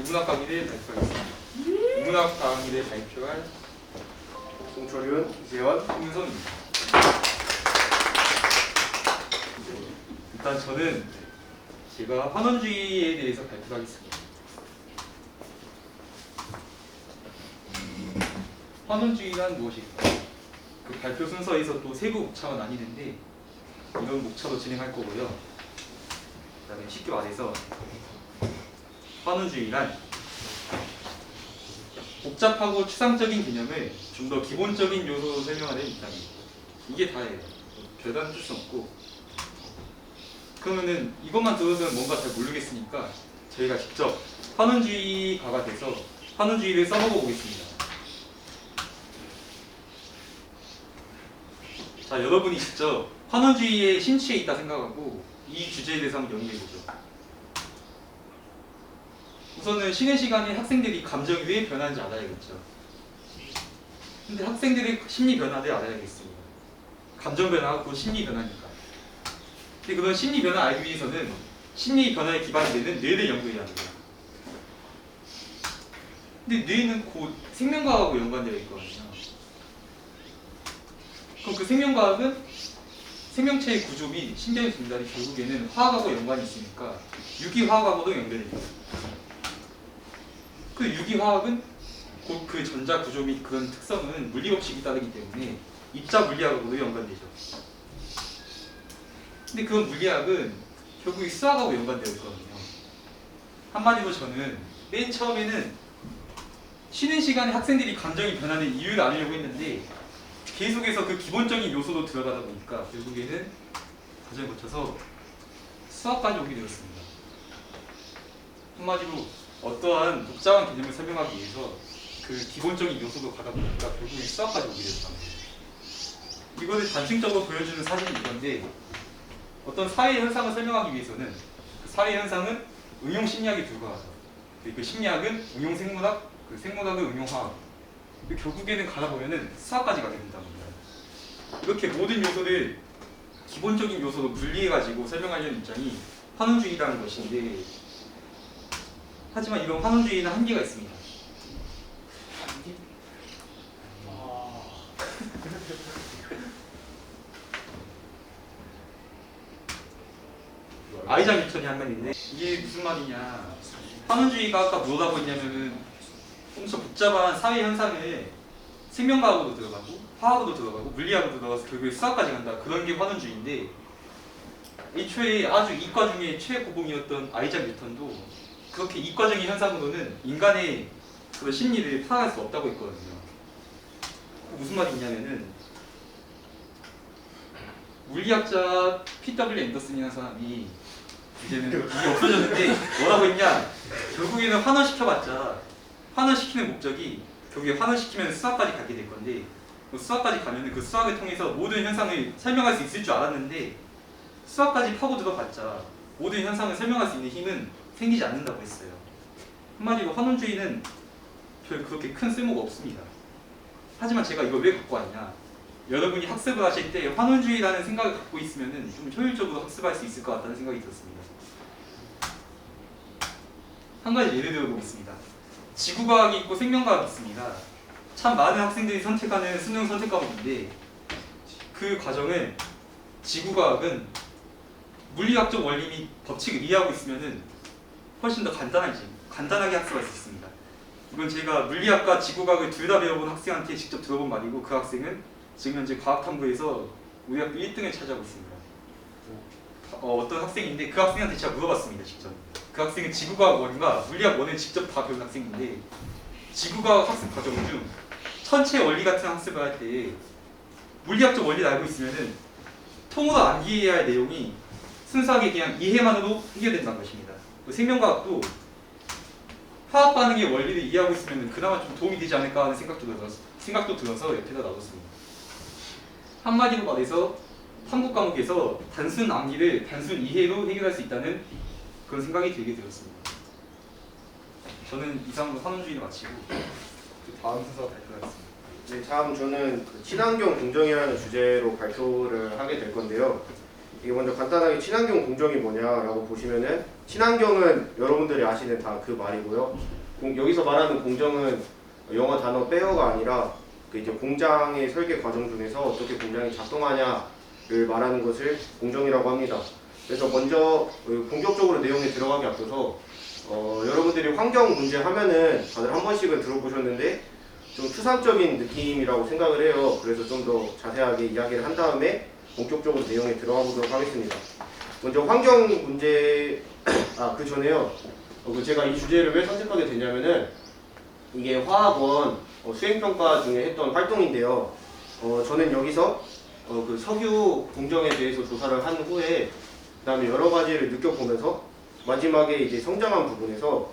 인문학 강의를 발표하겠습니다. 인문학 강의를 발표할 송철윤, 이세원, 홍윤성입니다. 일단 저는 제가 환원주의에 대해서 발표하겠습니다. 환원주의란 무엇일까? 그 발표 순서에서 또 세부 목차가 나뉘는데 이런 목차로 진행할 거고요. 그다음에 쉽게 말해서 환원주의란 복잡하고 추상적인 개념을 좀 더 기본적인 요소로 설명하는 입장이에요. 이게 다예요. 별다른 뜻은 없고. 그러면은 이것만 들어서는 뭔가 잘 모르겠으니까 저희가 직접 환원주의가가 돼서 환원주의를 써먹어 보겠습니다. 자, 여러분이 직접 환원주의의 심취에 있다 생각하고 이 주제에 대해서 한번 연구해보죠. 우선은 쉬는 시간에 학생들이 감정이 왜 변하는지 알아야겠죠. 근데 학생들의 심리 변화를 알아야겠습니다. 감정 변화하고 심리 변화니까. 근데 그런 심리 변화 알기 위해서는 심리 변화에 기반이 되는 뇌를 연구해야 합니다. 근데 뇌는 곧 생명과학하고 연관되어 있거든요. 그럼 그 생명과학은 생명체의 구조 및 신경의 전달이 결국에는 화학하고 연관이 있으니까 유기화학하고도 연결됩니다. 그 유기화학은 곧 그 전자 구조 및 그런 특성은 물리법칙이 따르기 때문에 입자 물리학하고도 연관되죠. 근데 그 물리학은 결국 수학하고 연관되어 있거든요. 한마디로 저는 맨 처음에는 쉬는 시간에 학생들이 감정이 변하는 이유를 알려고 했는데 계속해서 그 기본적인 요소도 들어가다 보니까 결국에는 과정을 거쳐서 수학까지 오게 되었습니다. 한마디로 어떠한 복잡한 개념을 설명하기 위해서 그 기본적인 요소도 가다 보니까 결국엔 수학까지 오게 되었다. 이거를 단층적으로 보여주는 사진이 이건데 어떤 사회 현상을 설명하기 위해서는 그 사회 현상은 응용 심리학에 불과하다. 그 심리학은 응용 생물학, 그 생물학은 응용 화학. 결국에는 가다 보면은 수학까지 가게 된다는 거예요. 이렇게 모든 요소를 기본적인 요소로 분리해가지고 설명하려는 입장이 환원주의라는 것인데, 하지만 이런 환원주의는 한계가 있습니다. 아이작 뉴턴이 한 말인데 이게 무슨 말이냐? 환원주의가 아까 뭐라고 했냐면은 엄청 복잡한 사회 현상을 생명과학으로 들어가고 화학으로 들어가고 물리학으로 들어가서 결국에 수학까지 간다. 그런 게 환원주의인데 애초에 아주 이과 중에 최고봉이었던 아이작 뉴턴도 그렇게 이과적인 현상으로는 인간의 그런 심리를 파악할 수 없다고 했거든요. 무슨 말이냐면은 물리학자 P.W. 앤더슨이라는 사람이 이제는 이게 없어졌는데 뭐라고 했냐? 결국에는 환원시켜봤자 환원시키는 목적이 결국에 환원시키면 수학까지 가게 될 건데 그 수학까지 가면은 그 수학을 통해서 모든 현상을 설명할 수 있을 줄 알았는데 수학까지 파고 들어봤자 모든 현상을 설명할 수 있는 힘은 생기지 않는다고 했어요. 한마디로 환원주의는 별 그렇게 큰 쓸모가 없습니다. 하지만 제가 이걸 왜 갖고 왔냐? 여러분이 학습을 하실 때 환원주의라는 생각을 갖고 있으면은 좀 효율적으로 학습할 수 있을 것 같다는 생각이 들었습니다. 한 가지 예를 들어 보겠습니다. 지구과학이 있고 생명과학이 있습니다. 참 많은 학생들이 선택하는 수능 선택 과목인데 그 과정을 지구과학은 물리학적 원리 및 법칙을 이해하고 있으면은 훨씬 더 간단하게 학습할 수 있습니다. 이건 제가 물리학과 지구과학을 둘 다 배워본 학생한테 직접 들어본 말이고 그 학생은 지금 현재 과학탐구에서 우리 학교 1등을 차지하고 있습니다. 어떤 학생인데 그 학생한테 제가 물어봤습니다. 직접. 그 학생은 지구과학 1과 물리학 1을 직접 다 배운 학생인데 지구과학 학습 과정 중 천체 원리 같은 학습을 할 때 물리학적 원리를 알고 있으면은 통으로 암기해야 할 내용이 순수하게 그냥 이해만으로 해결된다는 것입니다. 생명과학도 화학 반응의 원리를 이해하고 있으면 그나마 좀 도움이 되지 않을까 하는 생각도 들어서 옆에다 놔뒀습니다. 한마디로 말해서 탐구 과목에서 단순 암기를 단순 이해로 해결할 수 있다는 그런 생각이 들게 되었습니다. 저는 이상으로 환원주의를 마치고 다음 순서 발표하겠습니다. 네, 다음 저는 그 친환경 공정이라는 주제로 발표를 하게 될 건데요. 이게 먼저 간단하게 친환경 공정이 뭐냐라고 보시면은 친환경은 여러분들이 아시는 다 그 말이고요. 여기서 말하는 공정은 영어 단어 빼어가 아니라 그 이제 공장의 설계 과정 중에서 어떻게 공장이 작동하냐를 말하는 것을 공정이라고 합니다. 그래서 먼저 본격적으로 내용에 들어가기 앞서서 여러분들이 환경 문제 하면은 다들 한 번씩은 들어보셨는데 좀 추상적인 느낌이라고 생각을 해요. 그래서 좀 더 자세하게 이야기를 한 다음에 본격적으로 내용에 들어가 보도록 하겠습니다. 먼저 환경 문제 그 전에요. 제가 이 주제를 왜 선택하게 됐냐면은 이게 화학원 수행평가 중에 했던 활동인데요. 저는 여기서 그 석유 공정에 대해서 조사를 한 후에 그다음에 여러 가지를 느껴보면서 마지막에 이제 성장한 부분에서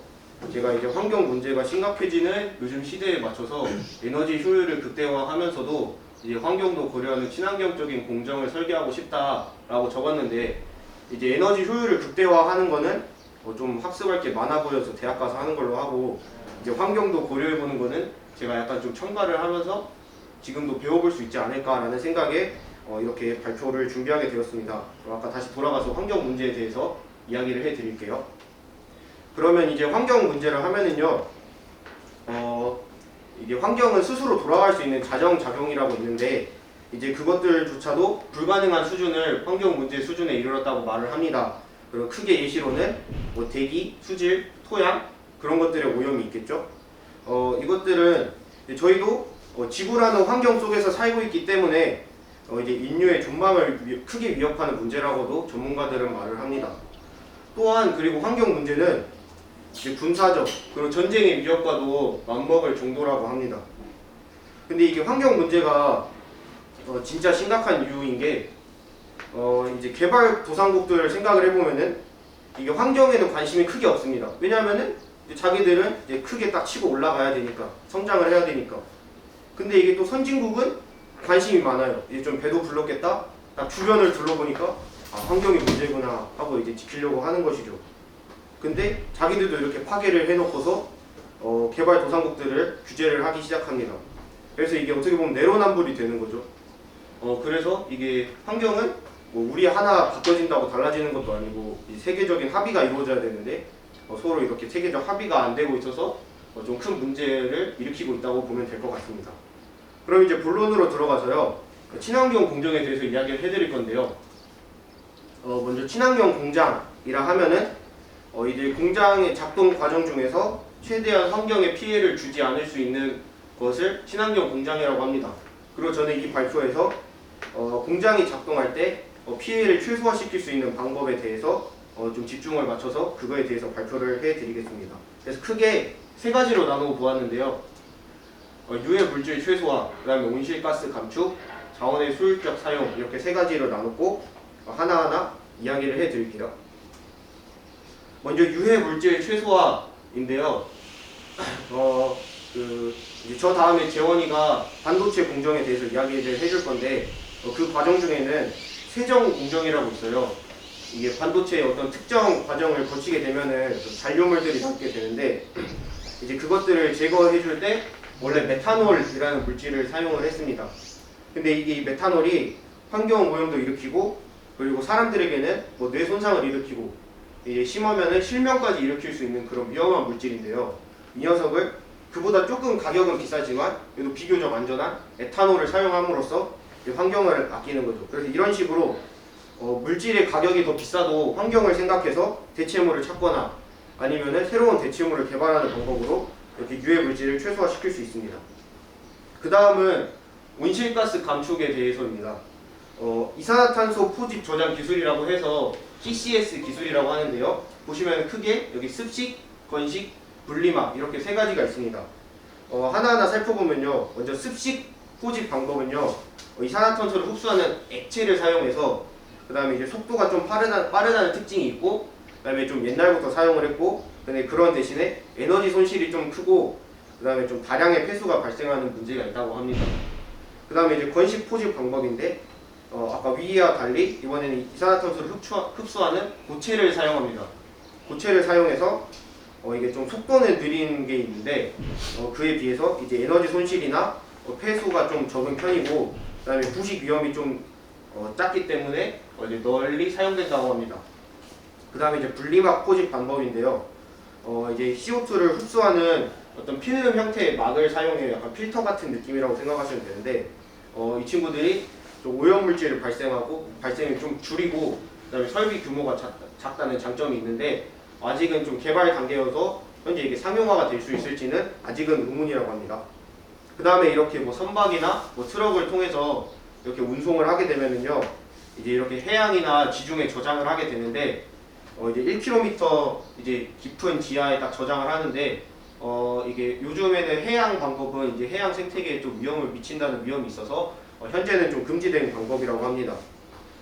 제가 이제 환경 문제가 심각해지는 요즘 시대에 맞춰서 에너지 효율을 극대화하면서도 이제 환경도 고려하는 친환경적인 공정을 설계하고 싶다라고 적었는데 이제 에너지 효율을 극대화하는 거는 좀 학습할 게 많아 보여서 대학 가서 하는 걸로 하고 이제 환경도 고려해보는 거는 제가 약간 좀 첨가를 하면서 지금도 배워볼 수 있지 않을까라는 생각에 이렇게 발표를 준비하게 되었습니다. 아까 다시 돌아가서 환경 문제에 대해서 이야기를 해드릴게요. 그러면 이제 환경 문제를 하면은요, 이게 환경은 스스로 돌아갈 수 있는 자정작용이라고 있는데 이제 그것들조차도 불가능한 수준을 환경 문제 수준에 이르렀다고 말을 합니다. 그리고 크게 예시로는 뭐 대기, 수질, 토양 그런 것들의 오염이 있겠죠. 이것들은 저희도 지구라는 환경 속에서 살고 있기 때문에 이제 인류의 존망을 크게 위협하는 문제라고도 전문가들은 말을 합니다. 또한 그리고 환경 문제는 이제 군사적 그리고 전쟁의 위협과도 맞먹을 정도라고 합니다. 근데 이게 환경 문제가 진짜 심각한 이유인 게 이제 개발도상국들 생각을 해보면은 이게 환경에는 관심이 크게 없습니다. 왜냐하면은 자기들은 이제 크게 딱 치고 올라가야 되니까 성장을 해야 되니까. 근데 이게 또 선진국은 관심이 많아요. 이제 좀 배도 불렀겠다. 딱 주변을 둘러보니까 환경이 문제구나 하고 이제 지키려고 하는 것이죠. 근데 자기들도 이렇게 파괴를 해놓고서 개발도상국들을 규제를 하기 시작합니다. 그래서 이게 어떻게 보면 내로남불이 되는 거죠. 그래서 이게 환경은 뭐 우리 하나 바꿔진다고 달라지는 것도 아니고 세계적인 합의가 이루어져야 되는데 서로 이렇게 세계적 합의가 안 되고 있어서 좀 큰 문제를 일으키고 있다고 보면 될 것 같습니다. 그럼 이제 본론으로 들어가서요. 친환경 공정에 대해서 이야기를 해드릴 건데요. 먼저 친환경 공장이라 하면은 이제 공장의 작동 과정 중에서 최대한 환경에 피해를 주지 않을 수 있는 것을 친환경 공장이라고 합니다. 그리고 저는 이 발표에서 공장이 작동할 때 피해를 최소화시킬 수 있는 방법에 대해서 좀 집중을 맞춰서 그거에 대해서 발표를 해드리겠습니다. 그래서 크게 세 가지로 나누어 보았는데요. 유해 물질 최소화, 그 다음에 온실가스 감축, 자원의 효율적 사용 이렇게 세 가지로 나눴고 하나하나 이야기를 해드릴게요. 먼저 유해 물질 최소화인데요. 이제 저 다음에 재원이가 반도체 공정에 대해서 이야기를 해줄 건데 그 과정 중에는 세정 공정이라고 있어요. 이게 반도체의 어떤 특정 과정을 거치게 되면은 잔류물들이 남게 되는데 이제 그것들을 제거해줄 때 원래 메탄올이라는 물질을 사용을 했습니다. 근데 이게 이 메탄올이 환경 오염도 일으키고 그리고 사람들에게는 뭐 뇌 손상을 일으키고 이제 심하면은 실명까지 일으킬 수 있는 그런 위험한 물질인데요. 이 녀석을 그보다 조금 가격은 비싸지만 그래도 비교적 안전한 에탄올을 사용함으로써 환경을 아끼는 거죠. 그래서 이런 식으로 물질의 가격이 더 비싸도 환경을 생각해서 대체물을 찾거나 아니면은 새로운 대체물을 개발하는 방법으로 이렇게 유해 물질을 최소화시킬 수 있습니다. 그 다음은 온실가스 감축에 대해서입니다. 이산화탄소 포집 저장 기술이라고 해서 CCS 기술이라고 하는데요. 보시면 크게 여기 습식, 건식, 분리막 이렇게 세 가지가 있습니다. 하나하나 살펴보면요. 먼저 습식 포집 방법은요. 이산화탄소를 흡수하는 액체를 사용해서 그 다음에 이제 속도가 좀 빠르다는 특징이 있고 그 다음에 좀 옛날부터 사용을 했고 근데 그런 대신에 에너지 손실이 좀 크고 그 다음에 좀 다량의 폐수가 발생하는 문제가 있다고 합니다. 그 다음에 이제 건식 포집 방법인데 아까 위와 달리 이번에는 이산화탄소를 흡수하는 고체를 사용합니다. 고체를 사용해서 이게 좀 속도는 느린 게 있는데 그에 비해서 이제 에너지 손실이나 폐수가 좀 적은 편이고 그 다음에 부식 위험이 좀 작기 때문에 널리 사용된다고 합니다. 그 다음에 이제 분리막 포집 방법인데요. 이제 CO2를 흡수하는 어떤 필름 형태의 막을 사용해 약간 필터 같은 느낌이라고 생각하시면 되는데, 이 친구들이 좀 오염물질을 발생을 좀 줄이고, 그다음에 설비 규모가 작다는 장점이 있는데, 아직은 좀 개발 단계여서 현재 이게 상용화가 될 수 있을지는 아직은 의문이라고 합니다. 그 다음에 이렇게 뭐 선박이나 뭐 트럭을 통해서 이렇게 운송을 하게 되면은요, 이제 이렇게 해양이나 지중해 저장을 하게 되는데, 이제 1km 이제 깊은 지하에 딱 저장을 하는데, 이게 요즘에는 해양 방법은 이제 해양 생태계에 좀 위험을 미친다는 위험이 있어서 현재는 좀 금지된 방법이라고 합니다.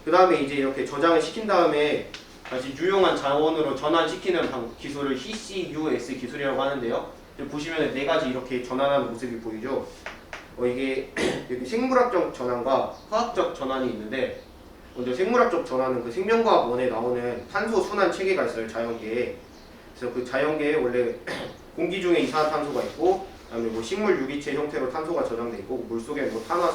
그 다음에 이제 이렇게 저장을 시킨 다음에 다시 유용한 자원으로 전환시키는 기술을 CCUS 기술이라고 하는데요. 보시면 네 가지 이렇게 전환하는 모습이 보이죠. 이게 여기 생물학적 전환과 화학적 전환이 있는데, 먼저 생물학적 전환은 그 생명과학 원에 나오는 탄소 순환 체계가 있어요, 자연계에. 그래서 그 자연계에 원래 공기 중에 이산화탄소가 있고, 그다음에 뭐 식물 유기체 형태로 탄소가 저장돼 있고, 물 속에 뭐 탄산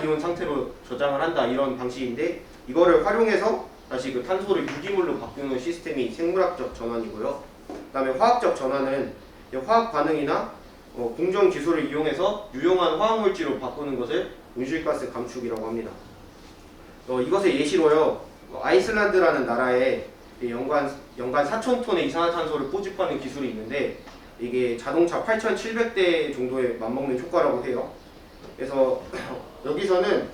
이온 상태로 저장을 한다, 이런 방식인데, 이거를 활용해서 다시 그 탄소를 유기물로 바꾸는 시스템이 생물학적 전환이고요. 그다음에 화학적 전환은 화학 반응이나 공정 기술을 이용해서 유용한 화학물질로 바꾸는 것을 온실가스 감축이라고 합니다. 이것의 예시로요, 아이슬란드라는 나라에 연간 4,000톤의 이산화탄소를 포집하는 기술이 있는데, 이게 자동차 8,700대 정도에 맞먹는 효과라고 해요. 그래서 여기서는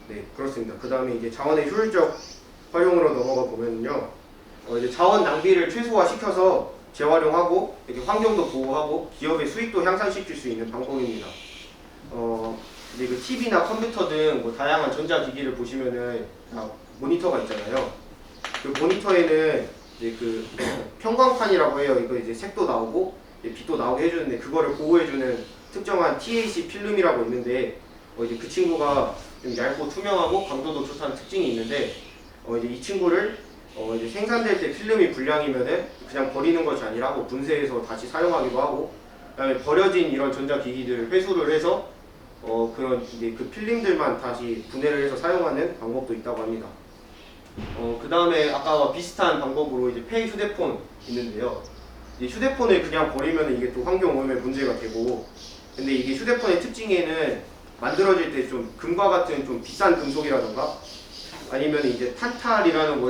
네, 그렇습니다. 그 다음에 이제 자원의 효율적 활용으로 넘어가 보면요, 이제 자원 낭비를 최소화시켜서 재활용하고 이렇게 환경도 보호하고 기업의 수익도 향상시킬 수 있는 방법입니다. 이제 그 TV나 컴퓨터 등 뭐 다양한 전자기기를 보시면은 모니터가 있잖아요. 그 모니터에는 이제 그 편광판이라고 해요. 이거 이제 색도 나오고 빛도 나오게 해주는데, 그거를 보호해주는 특정한 TAC 필름이라고 있는데, 이제 그 친구가 좀 얇고 투명하고 강도도 좋다는 특징이 있는데, 이제 이 친구를 이제 생산될 때 필름이 불량이면은 그냥 버리는 것이 아니라 분쇄해서 다시 사용하기도 하고, 그다음에 버려진 이런 전자기기들을 회수를 해서 그런 이제 그 필름들만 다시 분해를 해서 사용하는 방법도 있다고 합니다. 그 다음에 아까와 비슷한 방법으로 이제 폐 휴대폰 있는데요. 이제 휴대폰을 그냥 버리면 이게 또 환경 오염에 문제가 되고, 근데 이게 휴대폰의 특징에는 만들어질 때 좀 금과 같은 좀 비싼 금속이라던가 아니면 이제 탄탈이라는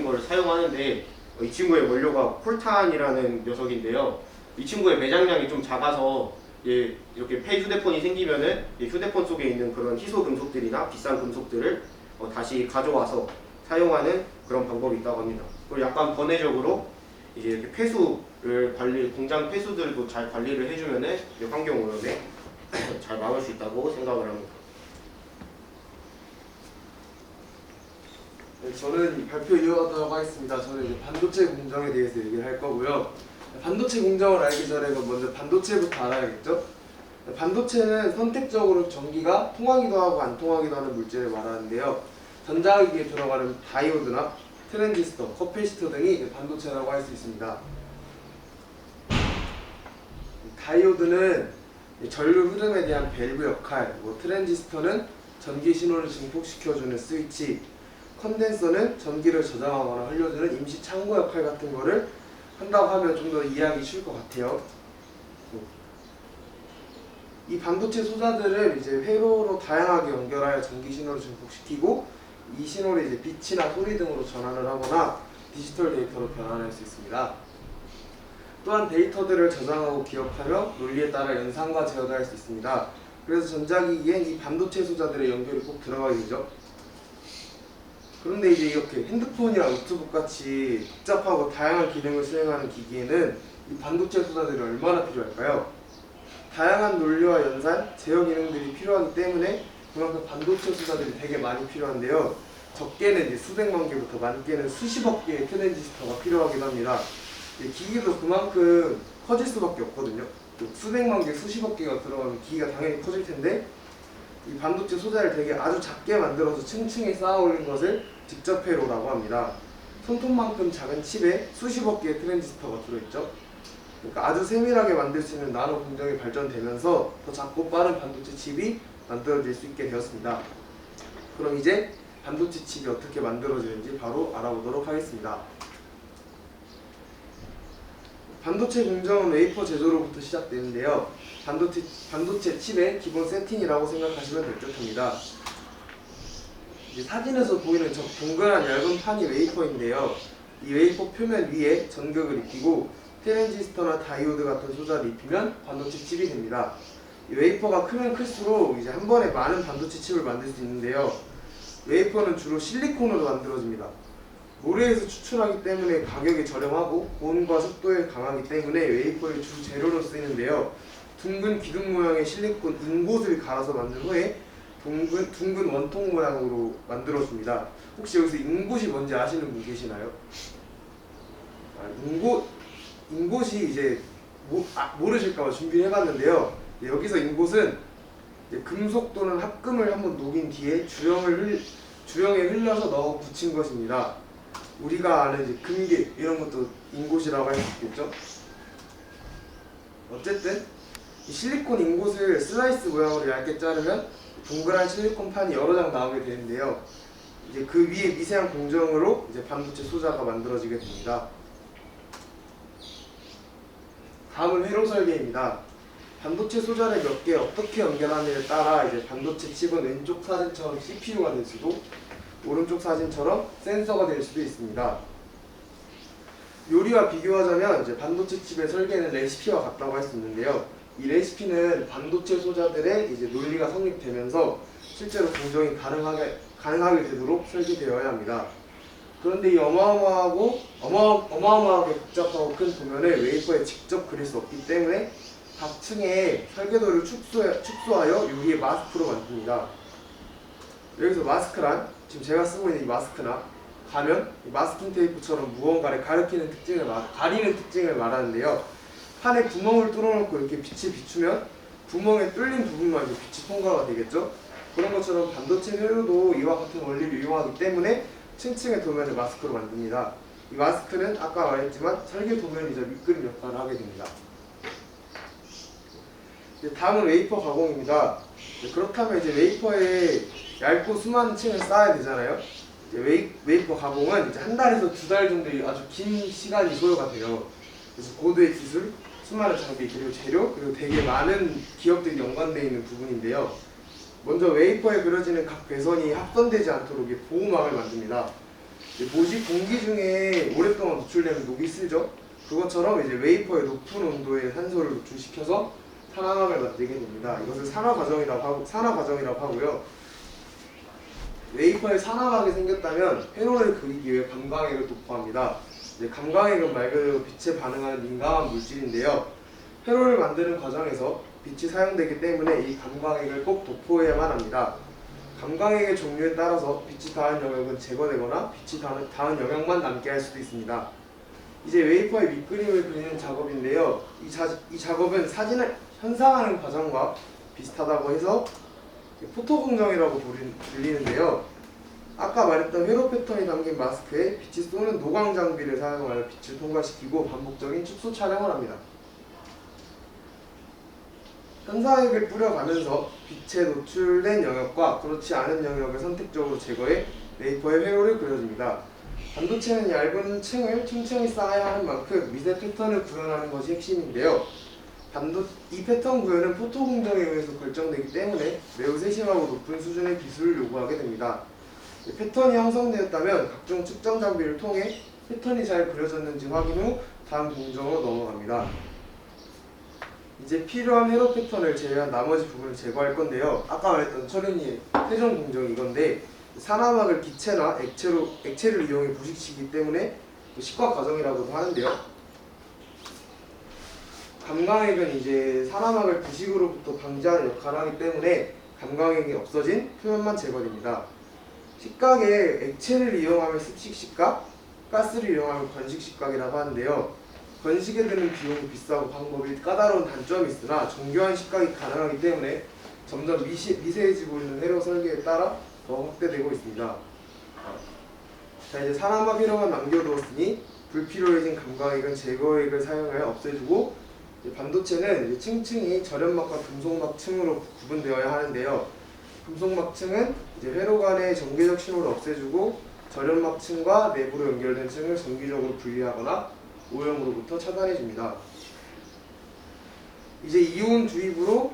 걸 사용하는데, 이 친구의 원료가 콜탄이라는 녀석인데요. 이 친구의 매장량이 좀 작아서 이렇게 폐 휴대폰이 생기면은 휴대폰 속에 있는 그런 희소 금속들이나 비싼 금속들을 다시 가져와서 사용하는 그런 방법이 있다고 합니다. 그리고 약간 번외적으로 이제 이렇게 공장 폐수들도 잘 관리를 해주면은 환경 오염에 잘 막을 수 있다고 생각을 합니다. 네, 저는 발표 이어가도록 하겠습니다. 저는 이제 반도체 공정에 대해서 얘기를 할 거고요. 반도체 공정을 알기 전에 먼저 반도체부터 알아야겠죠? 반도체는 선택적으로 전기가 통하기도 하고 안 통하기도 하는 물질을 말하는데요. 전자기기에 들어가는 다이오드나 트랜지스터, 커패시터 등이 반도체라고 할 수 있습니다. 다이오드는 전류 흐름에 대한 밸브 역할, 트랜지스터는 전기 신호를 증폭시켜주는 스위치, 컨덴서는 전기를 저장하거나 흘려주는 임시 창고 역할 같은 거를 한다고 하면 좀 더 이해하기 쉬울 것 같아요. 이 반도체 소자들을 이제 회로로 다양하게 연결하여 전기 신호를 증폭시키고, 이 신호를 이제 빛이나 소리 등으로 전환을 하거나 디지털 데이터로 변환할 수 있습니다. 또한 데이터들을 저장하고 기억하며 논리에 따라 연산과 제어도 할 수 있습니다. 그래서 전자기기엔 이 반도체 소자들의 연결이 꼭 들어가야 되죠. 그런데 이제 이렇게 핸드폰이나 노트북 같이 복잡하고 다양한 기능을 수행하는 기기에는 이 반도체 소자들이 얼마나 필요할까요? 다양한 논리와 연산, 제어 기능들이 필요하기 때문에 그만큼 반도체 소자들이 되게 많이 필요한데요. 적게는 이제 수백만 개부터 많게는 수십억 개의 트랜지스터가 필요하기도 합니다. 기기도 그만큼 커질 수밖에 없거든요. 수백만 개, 수십억 개가 들어가면 기기가 당연히 커질 텐데, 이 반도체 소자를 되게 아주 작게 만들어서 층층에 쌓아 올린 것을 직접 회로라고 합니다. 손톱만큼 작은 칩에 수십억 개의 트랜지스터가 들어있죠. 그러니까 아주 세밀하게 만들 수 있는 나노 공정이 발전되면서 더 작고 빠른 반도체 칩이 만들어질 수 있게 되었습니다. 그럼 이제 반도체 칩이 어떻게 만들어지는지 바로 알아보도록 하겠습니다. 반도체 공정은 웨이퍼 제조로부터 시작되는데요. 반도체 칩의 기본 세팅이라고 생각하시면 될 듯합니다. 이제 사진에서 보이는 저 동그란 얇은 판이 웨이퍼인데요. 이 웨이퍼 표면 위에 전극을 입히고 트랜지스터나 다이오드 같은 소자를 입히면 반도체 칩이 됩니다. 이 웨이퍼가 크면 클수록 이제 한 번에 많은 반도체 칩을 만들 수 있는데요. 웨이퍼는 주로 실리콘으로 만들어집니다. 모래에서 추출하기 때문에 가격이 저렴하고 고온과 습도에 강하기 때문에 웨이퍼의 주 재료로 쓰이는데요. 둥근 기둥 모양의 실리콘 인곳을 갈아서 만든 후에 둥근 원통 모양으로 만들어줍니다. 혹시 여기서 인곳이 뭔지 아시는 분 계시나요? 인곳이 이제 모르실까봐 준비를 해봤는데요. 여기서 인곳은 금속 또는 합금을 한번 녹인 뒤에 주형에 흘려서 넣어 붙인 것입니다. 우리가 아는 이제 금괴 이런 것도 인곳이라고 할 수 있겠죠. 어쨌든 이 실리콘 인곳을 슬라이스 모양으로 얇게 자르면 동그란 실리콘 판이 여러 장 나오게 되는데요. 이제 그 위에 미세한 공정으로 이제 반도체 소자가 만들어지게 됩니다. 다음은 회로 설계입니다. 반도체 소자를 몇 개 어떻게 연결하느냐에 따라 이제 반도체 칩은 왼쪽 사진처럼 CPU가 될 수도 오른쪽 사진처럼 센서가 될 수도 있습니다. 요리와 비교하자면 이제 반도체 칩의 설계는 레시피와 같다고 할 수 있는데요. 이 레시피는 반도체 소자들의 이제 논리가 성립되면서 실제로 공정이 가능하게 되도록 설계되어야 합니다. 그런데 이 어마어마하게 복잡하고 큰 도면을 웨이퍼에 직접 그릴 수 없기 때문에 각 층의 설계도를 축소하여 유리의 마스크로 만듭니다. 여기서 마스크란 지금 제가 쓰고 있는 이 마스크나 가면 이 마스킹 테이프처럼 무언가를 가리는 특징을 말하는데요. 판에 구멍을 뚫어놓고 이렇게 빛을 비추면 구멍에 뚫린 부분만 이제 빛이 통과가 되겠죠. 그런 것처럼 반도체 회로도 이와 같은 원리를 이용하기 때문에 층층의 도면을 마스크로 만듭니다. 이 마스크는 아까 말했지만 설계 도면이자 밑그림 역할을 하게 됩니다. 다음은 웨이퍼 가공입니다. 그렇다면 이제 웨이퍼에 얇고 수많은 층을 쌓아야 되잖아요. 웨이퍼 가공은 이제 한 달에서 두 달 정도의 아주 긴 시간이 소요가 돼요. 그래서 고도의 기술, 수많은 장비, 그리고 재료, 그리고 되게 많은 기업들이 연관되어 있는 부분인데요. 먼저 웨이퍼에 그려지는 각 배선이 합선되지 않도록 보호막을 만듭니다. 공기 중에 오랫동안 노출되면 녹이 슬죠. 그것처럼 이제 웨이퍼의 높은 온도에 산소를 노출시켜서 산화막을 만들게 됩니다. 이것을 산화 과정이라고 하고요. 웨이퍼에 산화막이 생겼다면 회로를 그리기 위해 감광액을 도포합니다. 감광액은 말 그대로 빛에 반응하는 민감한 물질인데요. 회로를 만드는 과정에서 빛이 사용되기 때문에 이 감광액을 꼭 도포해야만 합니다. 감광액의 종류에 따라서 빛이 닿은 영역은 제거되거나 빛이 닿은 영역만 남게 할 수도 있습니다. 이제 웨이퍼의 밑그림을 그리는 작업인데요. 이 작업은 사진을 현상하는 과정과 비슷하다고 해서 포토 공정이라고 불리는데요. 아까 말했던 회로 패턴이 담긴 마스크에 빛이 쏘는 노광 장비를 사용하여 빛을 통과시키고 반복적인 축소 촬영을 합니다. 현상액을 뿌려가면서 빛에 노출된 영역과 그렇지 않은 영역을 선택적으로 제거해 웨이퍼의 회로를 그려줍니다. 반도체는 얇은 층을 층층이 쌓아야 하는 만큼 미세 패턴을 구현하는 것이 핵심인데요. 이 패턴 구현은 포토 공정에 의해서 결정되기 때문에 매우 세심하고 높은 수준의 기술을 요구하게 됩니다. 패턴이 형성되었다면 각종 측정 장비를 통해 패턴이 잘 그려졌는지 확인 후 다음 공정으로 넘어갑니다. 이제 필요한 회로 패턴을 제외한 나머지 부분을 제거할 건데요. 아까 말했던 철은이의 최종 공정이 이건데 산화막을 기체나 액체를 이용해 부식시키기 때문에 식과 과정이라고도 하는데요. 감광액은 이제 산화막을 부식으로부터 방지하는 역할을 하기 때문에 감광액이 없어진 표면만 제거됩니다. 식각에 액체를 이용하면 습식 식각, 가스를 이용하면 건식 식각이라고 하는데요. 건식에 드는 비용이 비싸고 방법이 까다로운 단점이 있으나 정교한 식각이 가능하기 때문에 점점 미세해지고 있는 회로 설계에 따라 더 확대되고 있습니다. 자, 이제 산화막 회로만 남겨두었으니 불필요해진 감광액은 제거액을 사용하여 없애주고 반도체는 이제 층층이 절연막과 금속막 층으로 구분되어야 하는데요. 금속막층은 이제 회로 간의 전기적 신호를 없애주고 절연막층과 내부로 연결된 층을 정기적으로 분리하거나 오염으로부터 차단해줍니다. 이제 이온 주입으로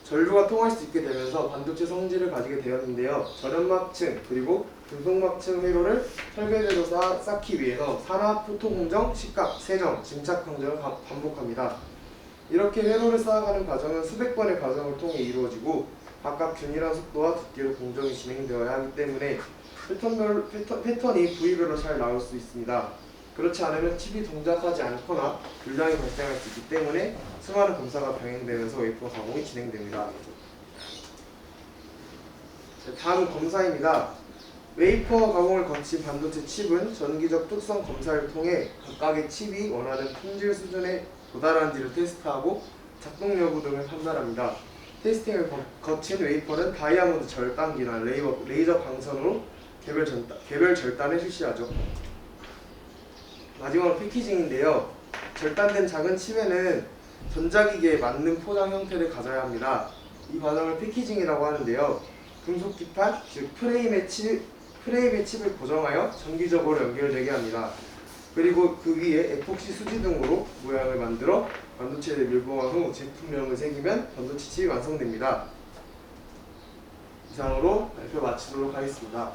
전류가 통할 수 있게 되면서 반도체 성질을 가지게 되었는데요. 절연막층 그리고 금속막층 회로를 설계대로 쌓기 위해서 산화, 포토 공정, 식각, 세정, 증착 공정을 반복합니다. 이렇게 회로를 쌓아가는 과정은 수백 번의 과정을 통해 이루어지고 각각 균일한 속도와 두께로 공정이 진행되어야 하기 때문에 패턴이 부위별로 잘 나올 수 있습니다. 그렇지 않으면 칩이 동작하지 않거나 불량이 발생할 수 있기 때문에 수많은 검사가 병행되면서 웨이퍼 가공이 진행됩니다. 다음 검사입니다. 웨이퍼 가공을 거친 반도체 칩은 전기적 특성 검사를 통해 각각의 칩이 원하는 품질 수준에 도달하는지를 테스트하고 작동 여부 등을 판단합니다. 테스팅을 거친 웨이퍼는 다이아몬드 절단기나 레이저 광선으로 개별 절단을 실시하죠. 마지막으로 패키징인데요. 절단된 작은 칩에는 전자기기에 맞는 포장 형태를 가져야 합니다. 이 과정을 패키징이라고 하는데요. 금속 기판, 즉 프레임의 칩을 고정하여 정기적으로 연결되게 합니다. 그리고 그 위에 에폭시 수지 등으로 모양을 만들어 반도체를 밀봉한 후 제품명을 새기면 반도체 칩이 완성됩니다. 이상으로 발표 마치도록 하겠습니다.